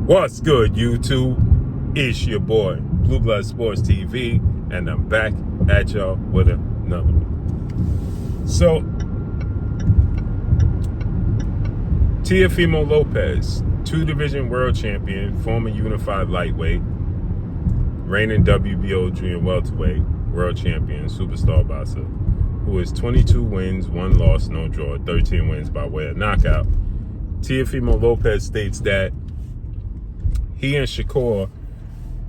What's good, YouTube? It's your boy, Blue Blood Sports TV, and I'm back at y'all with another one. So, Teofimo Lopez, 2-division world champion, former unified lightweight, reigning WBO junior welterweight world champion, superstar boxer, who has 22 wins, 1 loss, no draw, 13 wins by way of knockout. Teofimo Lopez states that he and Shakur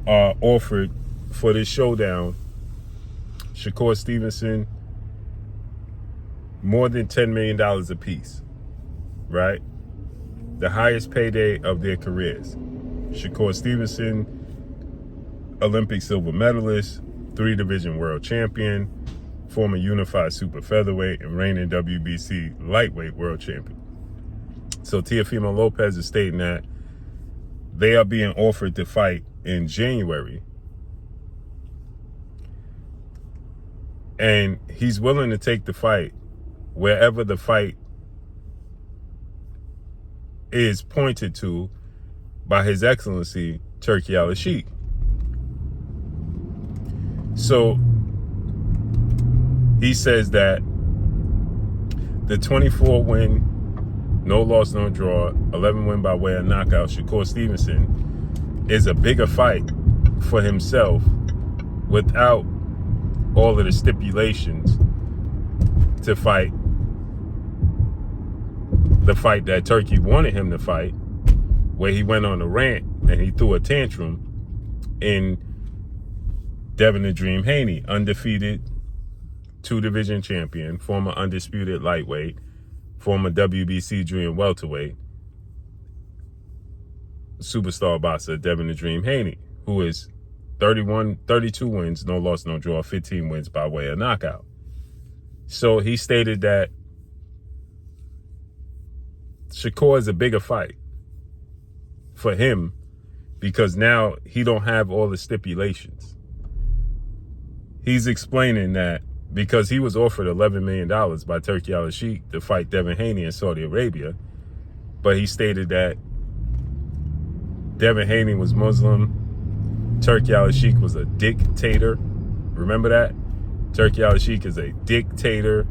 are offered for this showdown, Shakur Stevenson, more than $10 million apiece, right? The highest payday of their careers. Shakur Stevenson, Olympic silver medalist, 3-division world champion, former unified super featherweight, and reigning WBC lightweight world champion. So Teofimo Lopez is stating that they are being offered to fight in January. And he's willing to take the fight wherever the fight is pointed to by His Excellency Turki al-Sheikh. So he says that the 24-win, no loss, no draw, 11-win by way of knockout, Shakur Stevenson is a bigger fight for himself without all of the stipulations to fight the fight that Turki wanted him to fight, where he went on a rant and he threw a tantrum in Devin the Dream Haney, undefeated 2-division champion, former undisputed lightweight, former WBC junior welterweight, superstar boxer Devin the Dream Haney, who is 32 wins, no loss, no draw, 15 wins by way of knockout. So he stated that Shakur is a bigger fight for him because now he don't have all the stipulations. He's explaining that because he was offered $11 million by Turki al-Sheikh to fight Devin Haney in Saudi Arabia, but he stated that Devin Haney was Muslim, Turki al-Sheikh was a dictator. Remember that? Turki al-Sheikh is a dictator.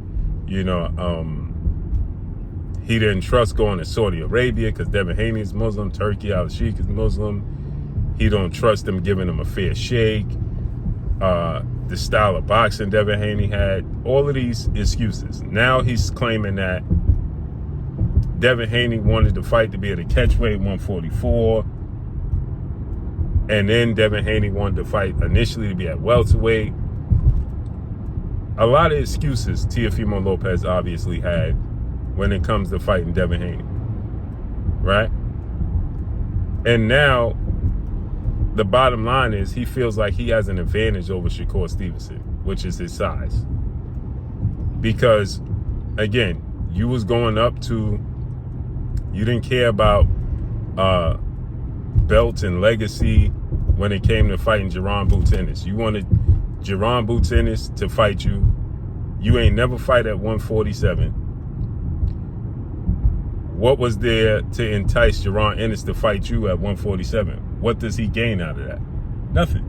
You know, he didn't trust going to Saudi Arabia because Devin Haney is Muslim, Turki al-Sheikh is Muslim. He don't trust them giving him a fair shake. The style of boxing Devin Haney had, all of these excuses. Now he's claiming that Devin Haney wanted the fight to be at a catchweight 144, and then Devin Haney wanted the fight initially to be at welterweight. A lot of excuses Teofimo Lopez obviously had when it comes to fighting Devin Haney, right? And now the bottom line is he feels like he has an advantage over Shakur Stevenson, which is his size. Because, again, you was going up to, you didn't care about belts and legacy when it came to fighting Jaron Boots Ennis. You wanted Jaron Boots Ennis to fight you. You ain't never fight at 147. What was there to entice Jaron Ennis to fight you at 147? What does he gain out of that? Nothing.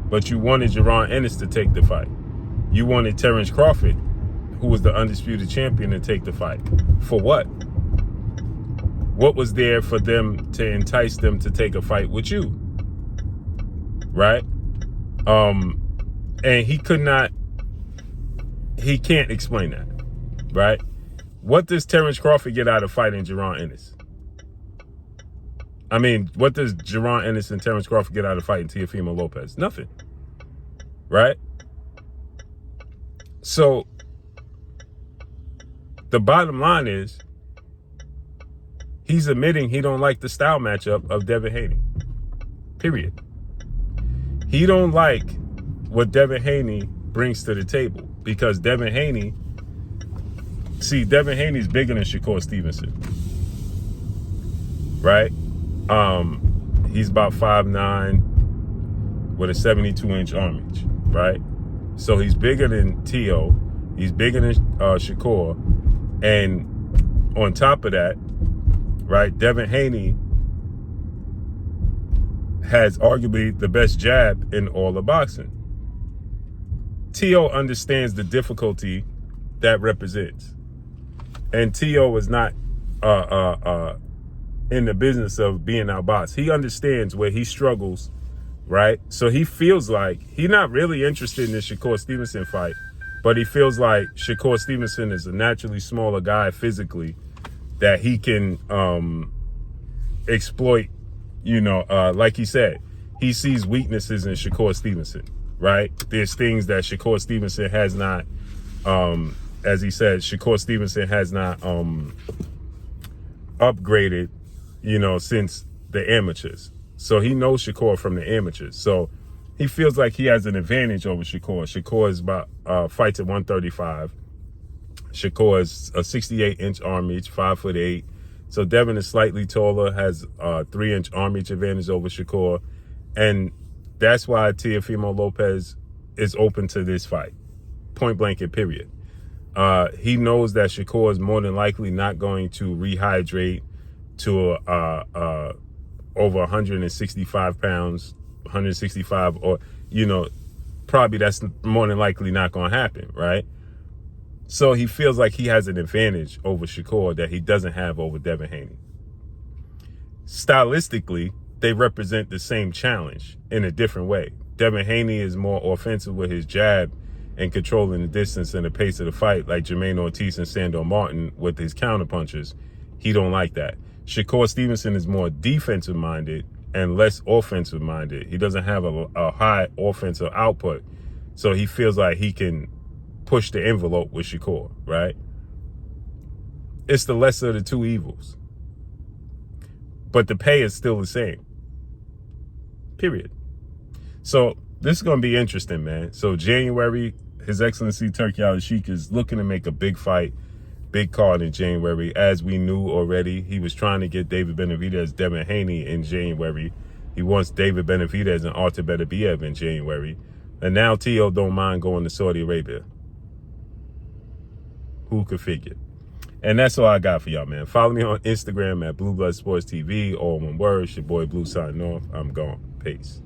But you wanted Jaron Ennis to take the fight. You wanted Terrence Crawford, who was the undisputed champion, to take the fight. For what? What was there for them to entice them to take a fight with you? Right? And he can't explain that. Right? What does Terrence Crawford get out of fighting Jaron Ennis? I mean, what does Jaron Ennis and Terrence Crawford get out of fighting Teofimo Lopez? Nothing. Right? So, the bottom line is, he's admitting he don't like the style matchup of Devin Haney. Period. He don't like what Devin Haney brings to the table because Devin Haney's bigger than Shakur Stevenson. Right? He's about 5'9" with a 72-inch arm reach, right? So he's bigger than Teo. He's bigger than Shakur. And on top of that, right, Devin Haney has arguably the best jab in all of boxing. Teo understands the difficulty that represents. And Teo is not in the business of being outboxed. He understands where he struggles, right? So he feels like he's not really interested in the Shakur Stevenson fight, but he feels like Shakur Stevenson is a naturally smaller guy physically that he can exploit, like he said. He sees weaknesses in Shakur Stevenson, right? There's things that Shakur Stevenson has not, as he said, Shakur Stevenson has not upgraded, since the amateurs. So he knows Shakur from the amateurs. So he feels like he has an advantage over Shakur. Shakur is about fights at 135. Shakur is a 68-inch arm reach, 5'8". So Devin is slightly taller, has a 3-inch arm reach advantage over Shakur. And that's why Teofimo Lopez is open to this fight. Point blank and period. He knows that Shakur is more than likely not going to rehydrate to over 165 pounds, 165, or, probably that's more than likely not going to happen, right? So he feels like he has an advantage over Shakur that he doesn't have over Devin Haney. Stylistically, they represent the same challenge in a different way. Devin Haney is more offensive with his jab and controlling the distance and the pace of the fight, like Jermaine Ortiz and Sandor Martin with his counterpunches. He don't like that. Shakur Stevenson is more defensive-minded and less offensive-minded. He doesn't have a high offensive output, so he feels like he can push the envelope with Shakur, right? It's the lesser of the two evils. But the pay is still the same. Period. So this is going to be interesting, man. So January, His Excellency Turki Al-Sheikh is looking to make a big fight, big card in January. As we knew already, he was trying to get David Benavidez, Devin Haney in January. He wants David Benavidez and Artur Beterbiev in January. And now Teo don't mind going to Saudi Arabia. Who could figure? And that's all I got for y'all, man. Follow me on Instagram at Blue Blood Sports TV. All one word. It's your boy Blue signing off. I'm gone. Peace.